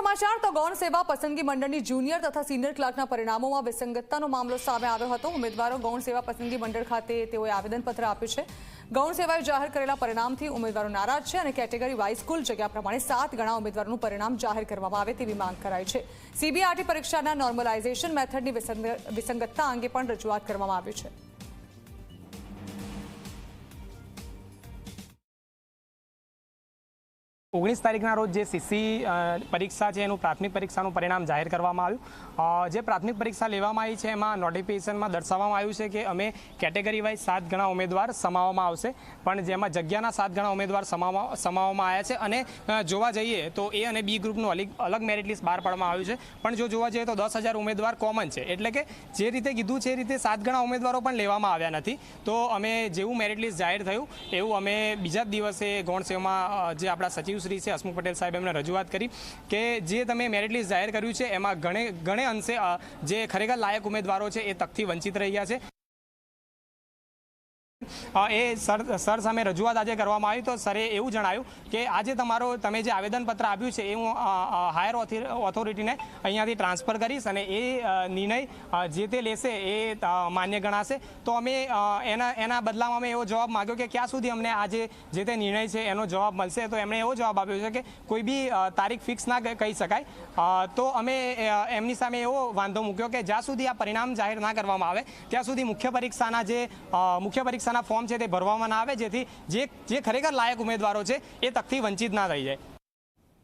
સમાચાર તો ગૌણ સેવા પસંદગી મંડળની જુનિયર તથા સિનિયર ક્લાર્કના પરિણામોમાં વિસંગતતાનો મામલો સામે આવ્યો હતો। ઉમેદવારો ગૌણ સેવા પસંદગી મંડળ ખાતે તેઓએ આવેદનપત્ર આપ્યું છે। ગૌણ સેવાએ જાહેર કરેલા પરિણામથી ઉમેદવારો નારાજ છે અને કેટેગરી વાઇઝ કુલ જગ્યા પ્રમાણે 7 ગણા ઉમેદવારોનું પરિણામ જાહેર કરવામાં આવે તેવી માંગ કરાઈ છે। સીબીઆરટી પરીક્ષાના નોર્મલાઇઝેશન મેથડની વિસંગતતા અંગે પણ રજૂઆત કરવામાં આવી છે। ओगनीस तारीखना रोज जे सीसी परीक्षा है एनु प्राथमिक परीक्षाનું परिणाम जाहिर કરવામાં આવ્યું। જે પ્રાથમિક પરીક્ષા લેવામાં આવી છે એમાં નોટિફિકેશનમાં દર્શાવવામાં આવ્યું છે કે અમે કેટેગરી વાઇઝ 7 ગણા ઉમેદવાર સમાવવામાં આવશે, પણ જેમાં જગ્યાના 7 ગણા ઉમેદવાર સમાવવામાં આવ્યા છે અને જોવા જઈએ તો એ અને બી ગ્રુપનું અલગ મેરિટ લિસ્ટ બહાર પાડવામાં આવ્યું છે। પણ જો જોવા જઈએ તો 10,000 ઉમેદવાર કોમન છે, એટલે કે જે રીતે કીધું છે એ રીતે 7 ગણા ઉમેદવારો પણ લેવામાં આવ્યા નથી। તો અમે જેવું મેરિટ લિસ્ટ જાહેર થયું એવું અમે બીજા જ દિવસે ગૌણ સેવામાં જે આપણા સચિવ श्री से हसमुख पटेल साहेब एमने रजूआत करी कि जे तमे मेरिट लिस्ट जाहिर कर्यु छे एमां घणे अंशे जे खरेखर लायक उम्मीदवारो छे ए तकथी वंचित रही गया छे। ए सर सामे रजूआत आज करवामां आवी तो सरे एवुं जणाव्युं कि आज तमे जे आवेदनपत्र आप्युं छे ए हूँ हायर ऑथोरिटीने अहींयाथी ट्रांसफर करीश अने ए निर्णय जे ते लेशे ए मान्य गणाशे। तो अमे एना बदलामां अमे एवो जवाब मांग्यो कि क्यां सुधी अमने आ जे ते निर्णय छे एनो जवाब मळशे। तो एमणे एवो जवाब आप्यो छे कि कोई बी तारीख फिक्स ना कही शकाय। तो अमे एमनी सामे एवो वांधो मूक्यो कि ज्यां सुधी आ परिणाम जाहिर ना करवामां आवे त्यां सुधी मुख्य परीक्षाना फॉर्म है भरवामां ना आवे, जेथी जे खरेखर लायक उम्मीदवारों है ए तकथी वंचित ना रही जाए।